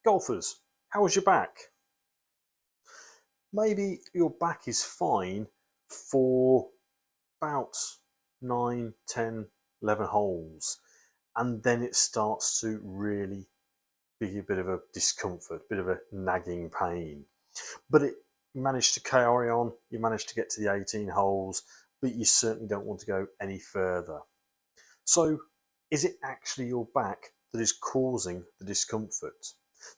Golfers, how is your back? Maybe your back is fine for about 9, 10, 11 holes, and then it starts to really be a bit of a discomfort, a bit of a nagging pain. But you managed to carry on, you managed to get to the 18 holes, but you certainly don't want to go any further. So is it actually your back that is causing the discomfort?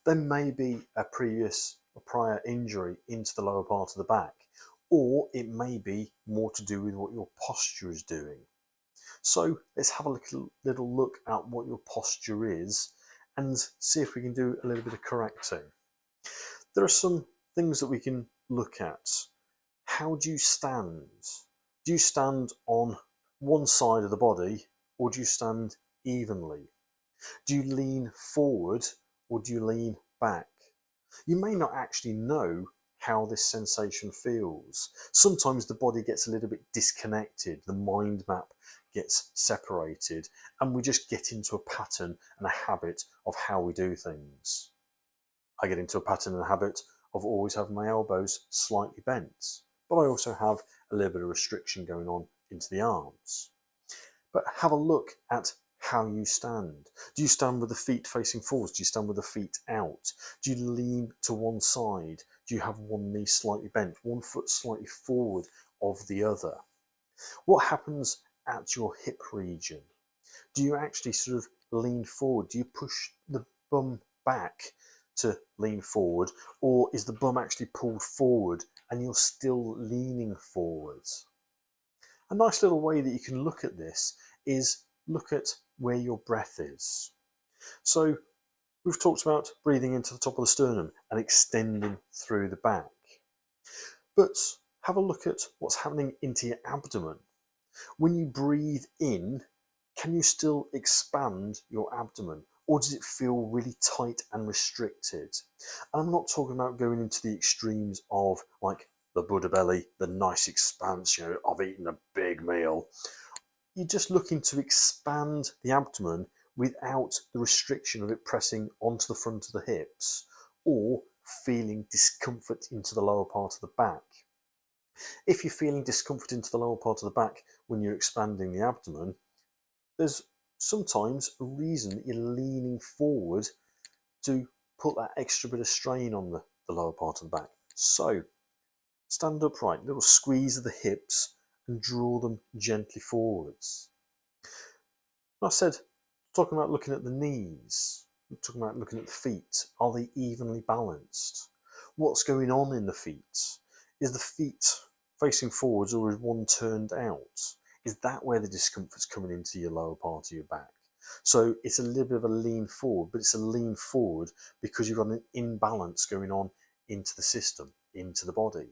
There may be a prior injury into the lower part of the back, or it may be more to do with what your posture is doing. So let's have a little look at what your posture is and see if we can do a little bit of correcting. There are some things that we can look at. How do you stand? Do you stand on one side of the body, or do you stand evenly? Do you lean forward or do you lean back? You may not actually know how this sensation feels. Sometimes the body gets a little bit disconnected, the mind map gets separated, and we just get into a pattern and a habit of how we do things. I get into a pattern and a habit of always having my elbows slightly bent, but I also have a little bit of restriction going on into the arms. But have a look at how you stand. Do you stand with the feet facing forwards? Do you stand with the feet out? Do you lean to one side? Do you have one knee slightly bent, one foot slightly forward of the other? What happens at your hip region? Do you actually sort of lean forward? Do you push the bum back to lean forward, or is the bum actually pulled forward and you're still leaning forwards? A nice little way that you can look at this is look at where your breath is. So we've talked about breathing into the top of the sternum and extending through the back. But have a look at what's happening into your abdomen. When you breathe in, can you still expand your abdomen, or does it feel really tight and restricted? And I'm not talking about going into the extremes of like the Buddha belly, the nice expanse, of eating a big meal. You're just looking to expand the abdomen without the restriction of it pressing onto the front of the hips or feeling discomfort into the lower part of the back. If you're feeling discomfort into the lower part of the back when you're expanding the abdomen, there's sometimes a reason that you're leaning forward to put that extra bit of strain on the lower part of the back. So stand upright, little squeeze of the hips and draw them gently forwards. I said, talking about looking at the knees, talking about looking at the feet, are they evenly balanced? What's going on in the feet? Is the feet facing forwards or is one turned out? Is that where the discomfort's coming into your lower part of your back? So it's a little bit of a lean forward, but it's a lean forward because you've got an imbalance going on into the system, into the body.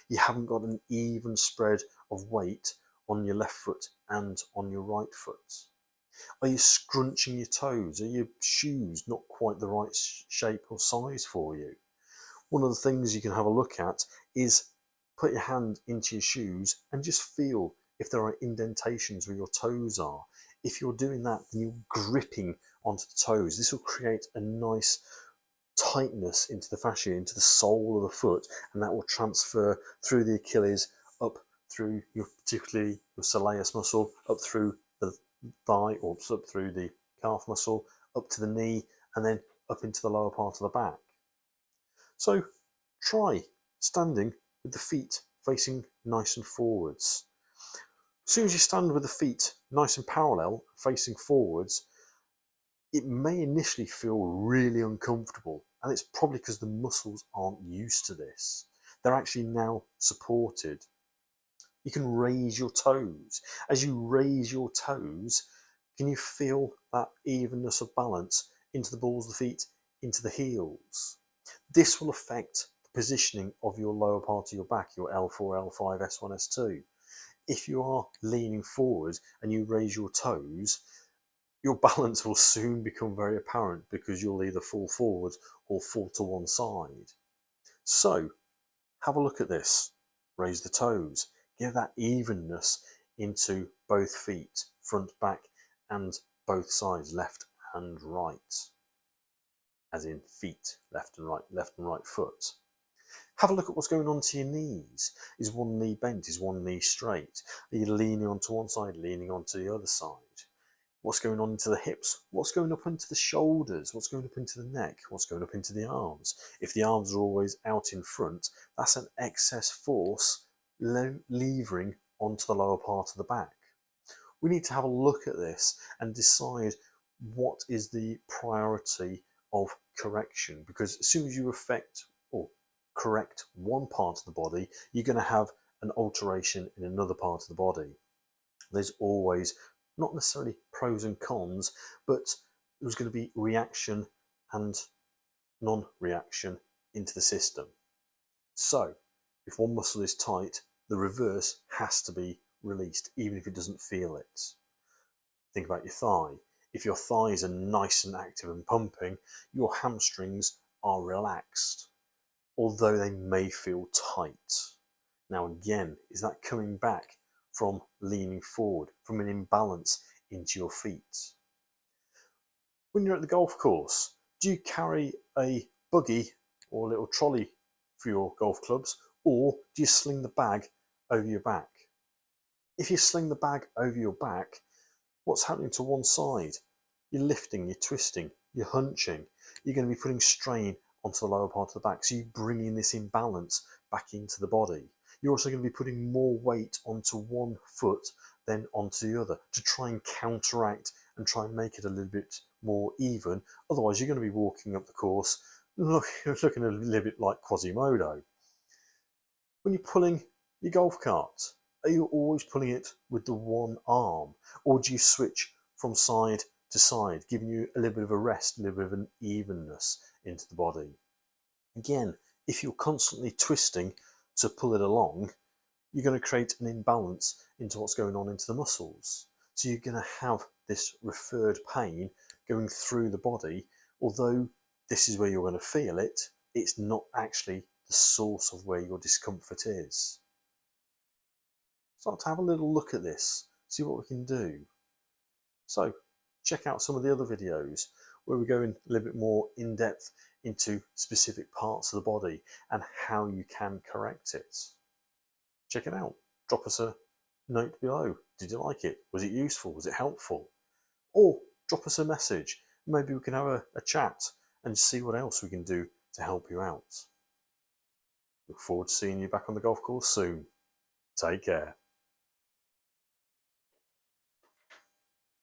You haven't got an even spread of weight on your left foot and on your right foot. Are you scrunching your toes? Are your shoes not quite the right shape or size for you? One of the things you can have a look at is put your hand into your shoes and just feel if there are indentations where your toes are. If you're doing that, then you're gripping onto the toes. This will create a nice tightness into the fascia, into the sole of the foot, and that will transfer through the Achilles, up through particularly your soleus muscle, up through the thigh, or up through the calf muscle, up to the knee, and then up into the lower part of the back. So try standing with the feet facing nice and forwards. As soon as you stand with the feet nice and parallel, facing forwards, it may initially feel really uncomfortable, and it's probably because the muscles aren't used to this. They're actually now supported. You can raise your toes. As you raise your toes, can you feel that evenness of balance into the balls of the feet, into the heels? This will affect the positioning of your lower part of your back, your L4, L5, S1, S2. If you are leaning forward and you raise your toes, your balance will soon become very apparent because you'll either fall forward or fall to one side. So have a look at this. Raise the toes. Give that evenness into both feet, front, back, and both sides, left and right. as in feet, left and right foot. Have a look at what's going on to your knees. Is one knee bent? Is one knee straight? Are you leaning onto one side, leaning onto the other side? What's going on into the hips? What's going up into the shoulders? What's going up into the neck? What's going up into the arms? If the arms are always out in front, that's an excess force levering onto the lower part of the back. We need to have a look at this and decide what is the priority of correction, because as soon as you affect or correct one part of the body, you're going to have an alteration in another part of the body. There's always not necessarily pros and cons, but there's going to be reaction and non-reaction into the system. So if one muscle is tight, the reverse has to be released, even if it doesn't feel it. Think about your thigh. If your thighs are nice and active and pumping, your hamstrings are relaxed, although they may feel tight. Now again, is that coming back from leaning forward, from an imbalance into your feet? When you're at the golf course, do you carry a buggy or a little trolley for your golf clubs, or do you sling the bag over your back? If you sling the bag over your back, what's happening to one side? You're lifting, you're twisting, you're hunching. You're going to be putting strain onto the lower part of the back, so you're bringing this imbalance back into the body. You're also going to be putting more weight onto one foot than onto the other to try and counteract and try and make it a little bit more even. Otherwise, you're going to be walking up the course looking a little bit like Quasimodo. When you're pulling your golf cart, are you always pulling it with the one arm, or do you switch from side to side, giving you a little bit of a rest, a little bit of an evenness into the body? Again, if you're constantly twisting to pull it along, you're going to create an imbalance into what's going on into the muscles. So you're going to have this referred pain going through the body. Although this is where you're going to feel it, it's not actually the source of where your discomfort is. Start to have a little look at this, see what we can do. So check out some of the other videos where we go in a little bit more in depth into specific parts of the body and how you can correct it. Check it out. Drop us a note below. Did you like it? Was it useful? Was it helpful? Or drop us a message. Maybe we can have a chat and see what else we can do to help you out. Look forward to seeing you back on the golf course soon. Take care.